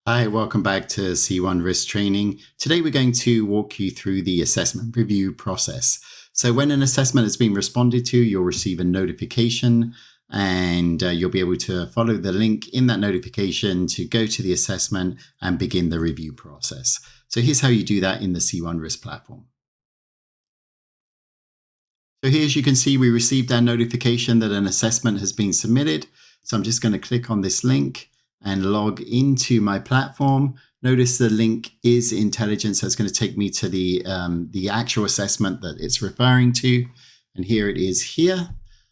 Hi, welcome back to C1 Risk Training. Today we're going to walk you through the assessment review process. So when an assessment has been responded to, you'll receive a notification and you'll be able to follow the link in that notification to go to the assessment and begin the review process. So here's how you do that in the C1 Risk platform. So here, as you can see, we received our notification that an assessment has been submitted. So I'm just going to click on this link and log into my platform. Notice the link is intelligent, so it's going to take me to the actual assessment that it's referring to. And here it is here.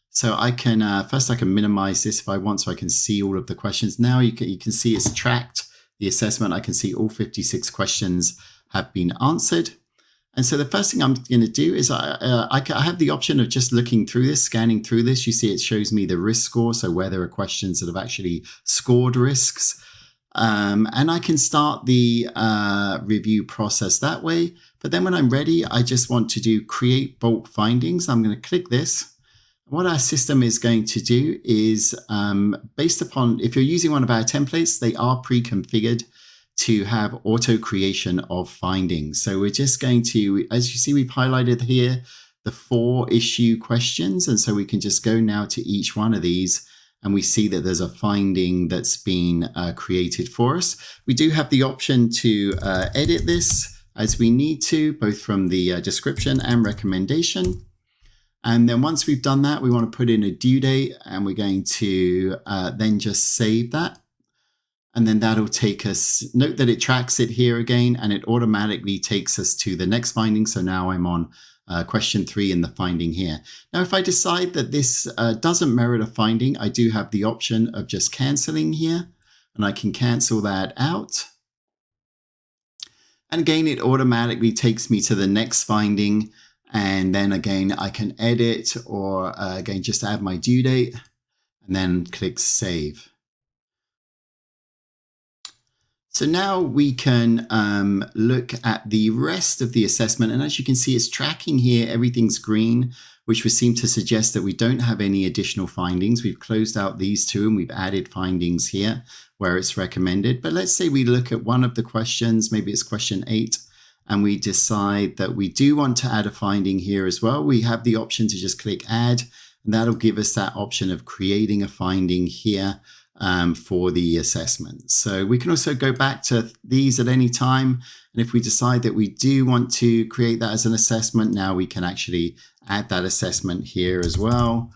So I can, first I can minimize this if I want so I can see all of the questions. Now you can see it's tracked the assessment. I can see all 56 questions have been answered. And so the first thing I'm going to do is I have the option of just looking through this, scanning through this. You see it shows me the risk score, so where there are questions that have actually scored risks. And I can start the review process that way. But then when I'm ready, I just want to do create bulk findings. I'm going to click this. What our system is going to do is based upon, if you're using one of our templates, they are pre-configured to have auto creation of findings. So we're just going to, as you see, we've highlighted here the 4 issue questions. And so we can just go now to each one of these and we see that there's a finding that's been created for us. We do have the option to edit this as we need to, both from the description and recommendation. And then once we've done that, we want to put in a due date and we're going to then just save that. And then that'll take us, note that it tracks it here again, and it automatically takes us to the next finding. So now I'm on question 3 in the finding here. Now, if I decide that this doesn't merit a finding, I do have the option of just canceling here, and I can cancel that out. And again, it automatically takes me to the next finding. And then again, I can edit or again, just add my due date and then click save. So now we can look at the rest of the assessment. And as you can see, it's tracking here. Everything's green, which would seem to suggest that we don't have any additional findings. We've closed out these 2 and we've added findings here where it's recommended. But let's say we look at one of the questions, maybe it's question 8, and we decide that we do want to add a finding here as well. We have the option to just click add, and that'll give us that option of creating a finding here for the assessment. So we can also go back to these at any time. And if we decide that we do want to create that as an assessment, now we can actually add that assessment here as well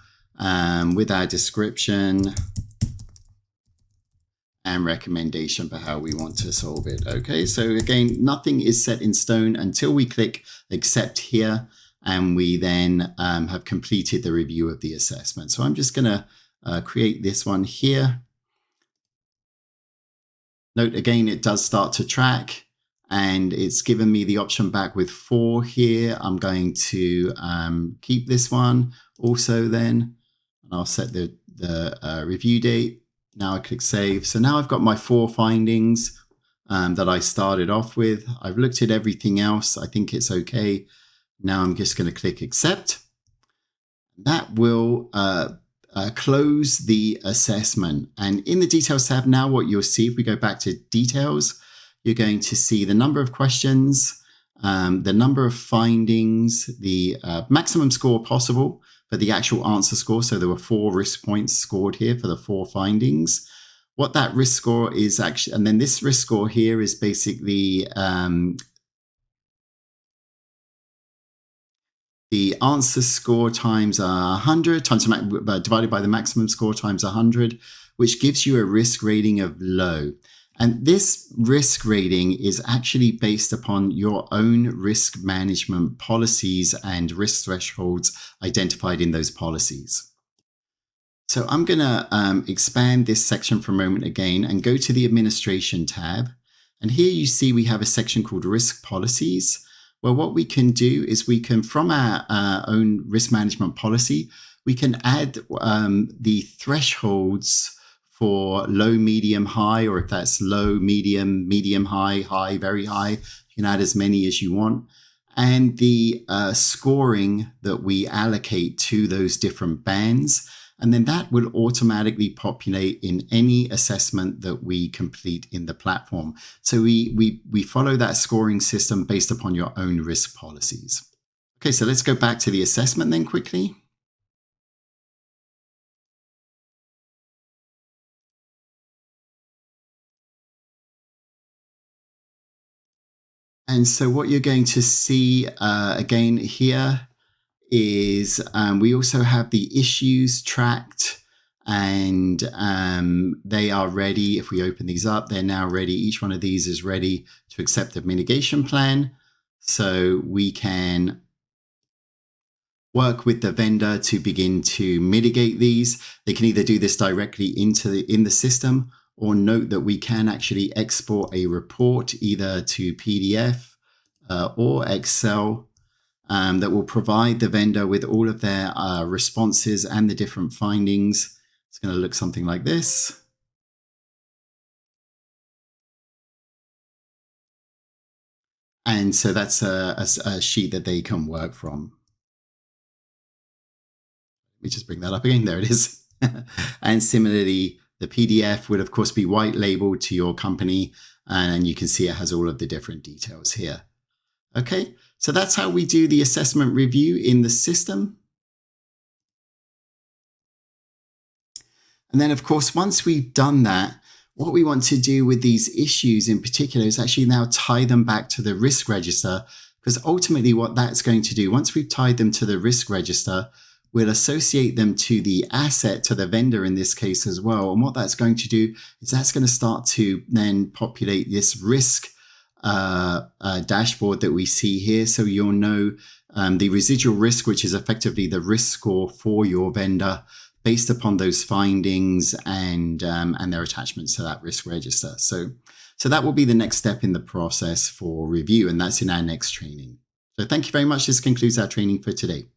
with our description and recommendation for how we want to solve it. Okay, so again, nothing is set in stone until we click accept here and we then have completed the review of the assessment. So I'm just going to create this one here. Note again, it does start to track and it's given me the option back with 4 here. I'm going to keep this one also then, and I'll set the review date. Now I click save. So now I've got my 4 findings that I started off with. I've looked at everything else. I think it's okay. Now I'm just going to click accept. That will close the assessment. And in the details tab, now what you'll see, if we go back to details, you're going to see the number of questions, the number of findings, the maximum score possible for the actual answer score. So there were 4 risk points scored here for the 4 findings. What that risk score is actually, and then this risk score here is basically the answer score times 100 divided by the maximum score times 100, which gives you a risk rating of low. And this risk rating is actually based upon your own risk management policies and risk thresholds identified in those policies. So I'm going to expand this section for a moment again and go to the administration tab. And here you see we have a section called risk policies. Well, what we can do is we can, from our own risk management policy, we can add the thresholds for low, medium, high, or if that's low, medium, medium, high, high, very high. You can add as many as you want. And the scoring that we allocate to those different bands. And then that will automatically populate in any assessment that we complete in the platform. So we follow that scoring system based upon your own risk policies. Okay, so let's go back to the assessment then quickly. And so what you're going to see again here is we also have the issues tracked, and they are ready. If we open these up, they're now ready. Each one of these is ready to accept the mitigation plan. So we can work with the vendor to begin to mitigate these. They can either do this directly in the system, or note that we can actually export a report either to PDF or Excel that will provide the vendor with all of their responses and the different findings. It's going to look something like this. And so that's a sheet that they can work from. Let me just bring that up again. There it is. And similarly, the PDF would, of course, be white labeled to your company, and you can see it has all of the different details here. Okay, so that's how we do the assessment review in the system. And then, of course, once we've done that, what we want to do with these issues in particular is actually now tie them back to the risk register, because ultimately what that's going to do, once we've tied them to the risk register, we'll associate them to the asset, to the vendor in this case as well. And what that's going to do is that's going to start to then populate this risk dashboard that we see here. So you'll know the residual risk, which is effectively the risk score for your vendor based upon those findings and their attachments to that risk register. So that will be the next step in the process for review, and that's in our next training. So thank you very much. This concludes our training for today.